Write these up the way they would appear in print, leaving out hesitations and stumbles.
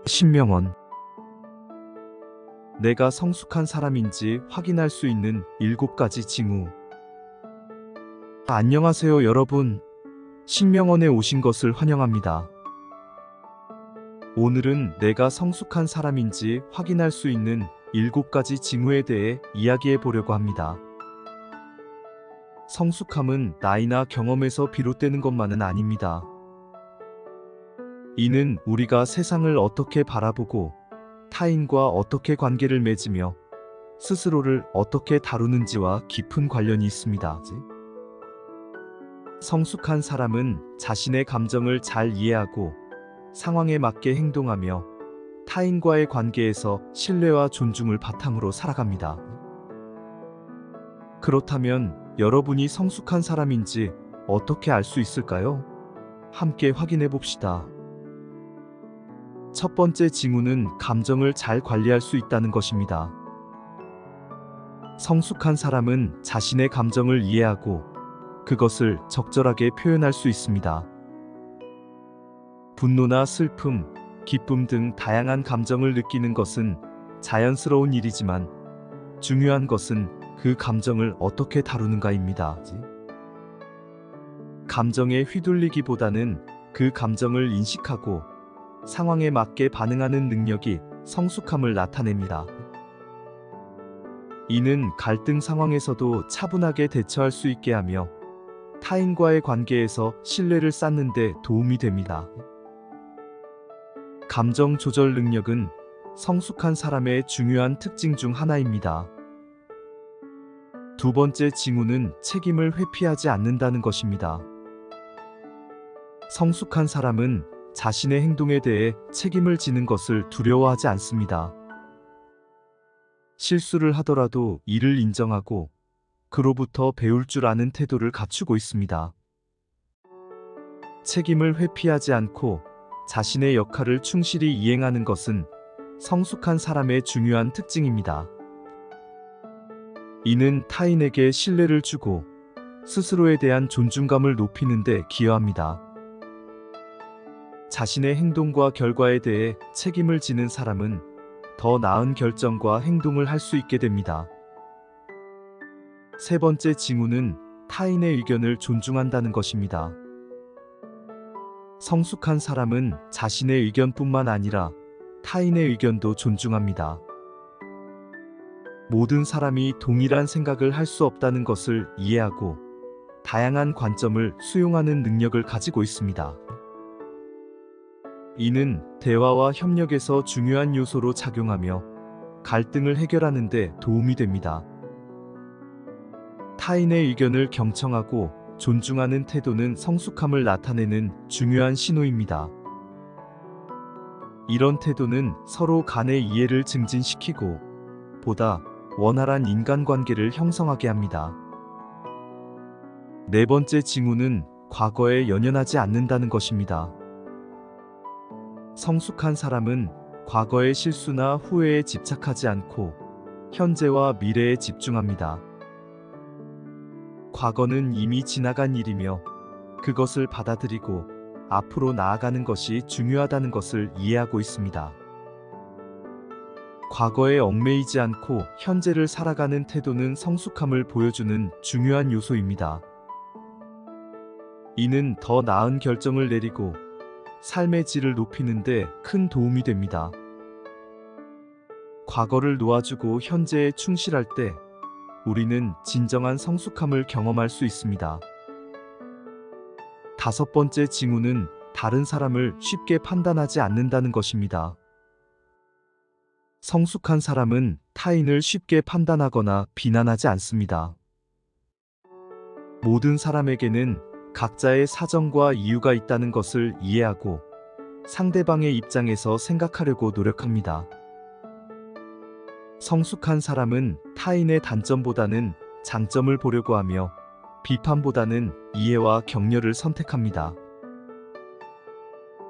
신명언. 내가 성숙한 사람인지 확인할 수 있는 7가지 징후. 안녕하세요 여러분. 신명언에 오신 것을 환영합니다. 오늘은 내가 성숙한 사람인지 확인할 수 있는 7가지 징후에 대해 이야기해 보려고 합니다. 성숙함은 나이나 경험에서 비롯되는 것만은 아닙니다. 이는 우리가 세상을 어떻게 바라보고 타인과 어떻게 관계를 맺으며 스스로를 어떻게 다루는지와 깊은 관련이 있습니다. 성숙한 사람은 자신의 감정을 잘 이해하고 상황에 맞게 행동하며 타인과의 관계에서 신뢰와 존중을 바탕으로 살아갑니다. 그렇다면 여러분이 성숙한 사람인지 어떻게 알 수 있을까요? 함께 확인해 봅시다. 첫 번째 징후는 감정을 잘 관리할 수 있다는 것입니다. 성숙한 사람은 자신의 감정을 이해하고 그것을 적절하게 표현할 수 있습니다. 분노나 슬픔, 기쁨 등 다양한 감정을 느끼는 것은 자연스러운 일이지만 중요한 것은 그 감정을 어떻게 다루는가입니다. 감정에 휘둘리기보다는 그 감정을 인식하고 상황에 맞게 반응하는 능력이 성숙함을 나타냅니다. 이는 갈등 상황에서도 차분하게 대처할 수 있게 하며 타인과의 관계에서 신뢰를 쌓는 데 도움이 됩니다. 감정 조절 능력은 성숙한 사람의 중요한 특징 중 하나입니다. 두 번째 징후는 책임을 회피하지 않는다는 것입니다. 성숙한 사람은 자신의 행동에 대해 책임을 지는 것을 두려워하지 않습니다. 실수를 하더라도 이를 인정하고 그로부터 배울 줄 아는 태도를 갖추고 있습니다. 책임을 회피하지 않고 자신의 역할을 충실히 이행하는 것은 성숙한 사람의 중요한 특징입니다. 이는 타인에게 신뢰를 주고 스스로에 대한 존중감을 높이는 데 기여합니다. 자신의 행동과 결과에 대해 책임을 지는 사람은 더 나은 결정과 행동을 할 수 있게 됩니다. 세 번째 징후는 타인의 의견을 존중한다는 것입니다. 성숙한 사람은 자신의 의견뿐만 아니라 타인의 의견도 존중합니다. 모든 사람이 동일한 생각을 할 수 없다는 것을 이해하고 다양한 관점을 수용하는 능력을 가지고 있습니다. 이는 대화와 협력에서 중요한 요소로 작용하며 갈등을 해결하는 데 도움이 됩니다. 타인의 의견을 경청하고 존중하는 태도는 성숙함을 나타내는 중요한 신호입니다. 이런 태도는 서로 간의 이해를 증진시키고 보다 원활한 인간관계를 형성하게 합니다. 네 번째 징후는 과거에 연연하지 않는다는 것입니다. 성숙한 사람은 과거의 실수나 후회에 집착하지 않고 현재와 미래에 집중합니다. 과거는 이미 지나간 일이며 그것을 받아들이고 앞으로 나아가는 것이 중요하다는 것을 이해하고 있습니다. 과거에 얽매이지 않고 현재를 살아가는 태도는 성숙함을 보여주는 중요한 요소입니다. 이는 더 나은 결정을 내리고 삶의 질을 높이는 데 큰 도움이 됩니다. 과거를 놓아주고 현재에 충실할 때 우리는 진정한 성숙함을 경험할 수 있습니다. 다섯 번째 징후는 다른 사람을 쉽게 판단하지 않는다는 것입니다. 성숙한 사람은 타인을 쉽게 판단하거나 비난하지 않습니다. 모든 사람에게는 각자의 사정과 이유가 있다는 것을 이해하고 상대방의 입장에서 생각하려고 노력합니다. 성숙한 사람은 타인의 단점보다는 장점을 보려고 하며 비판보다는 이해와 격려를 선택합니다.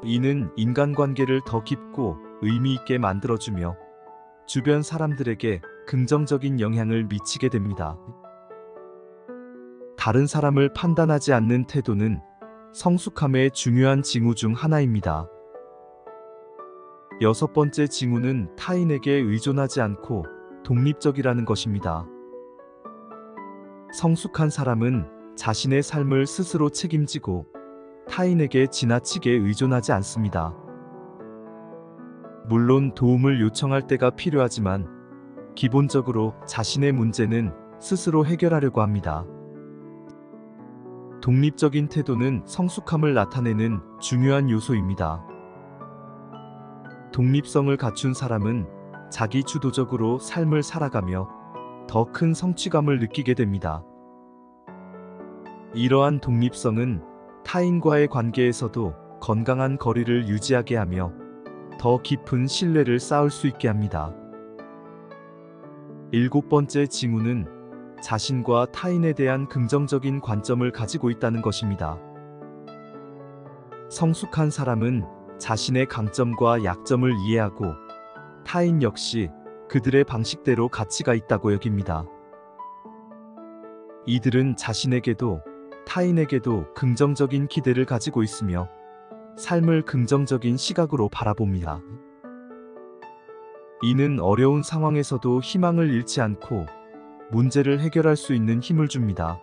이는 인간관계를 더 깊고 의미 있게 만들어주며 주변 사람들에게 긍정적인 영향을 미치게 됩니다. 다른 사람을 판단하지 않는 태도는 성숙함의 중요한 징후 중 하나입니다. 여섯 번째 징후는 타인에게 의존하지 않고 독립적이라는 것입니다. 성숙한 사람은 자신의 삶을 스스로 책임지고 타인에게 지나치게 의존하지 않습니다. 물론 도움을 요청할 때가 필요하지만 기본적으로 자신의 문제는 스스로 해결하려고 합니다. 독립적인 태도는 성숙함을 나타내는 중요한 요소입니다. 독립성을 갖춘 사람은 자기 주도적으로 삶을 살아가며 더 큰 성취감을 느끼게 됩니다. 이러한 독립성은 타인과의 관계에서도 건강한 거리를 유지하게 하며 더 깊은 신뢰를 쌓을 수 있게 합니다. 일곱 번째 징후는 자신과 타인에 대한 긍정적인 관점을 가지고 있다는 것입니다. 성숙한 사람은 자신의 강점과 약점을 이해하고 타인 역시 그들의 방식대로 가치가 있다고 여깁니다. 이들은 자신에게도 타인에게도 긍정적인 기대를 가지고 있으며 삶을 긍정적인 시각으로 바라봅니다. 이는 어려운 상황에서도 희망을 잃지 않고 문제를 해결할 수 있는 힘을 줍니다.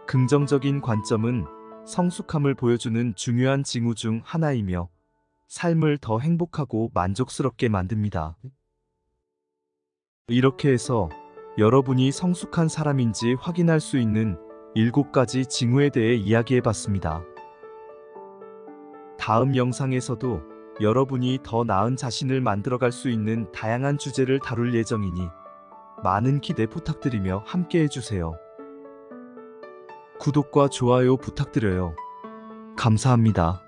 긍정적인 관점은 성숙함을 보여주는 중요한 징후 중 하나이며 삶을 더 행복하고 만족스럽게 만듭니다. 이렇게 해서 여러분이 성숙한 사람인지 확인할 수 있는 7가지 징후에 대해 이야기해봤습니다. 다음 영상에서도 여러분이 더 나은 자신을 만들어갈 수 있는 다양한 주제를 다룰 예정이니 많은 기대 부탁드리며 함께 해주세요. 구독과 좋아요 부탁드려요. 감사합니다.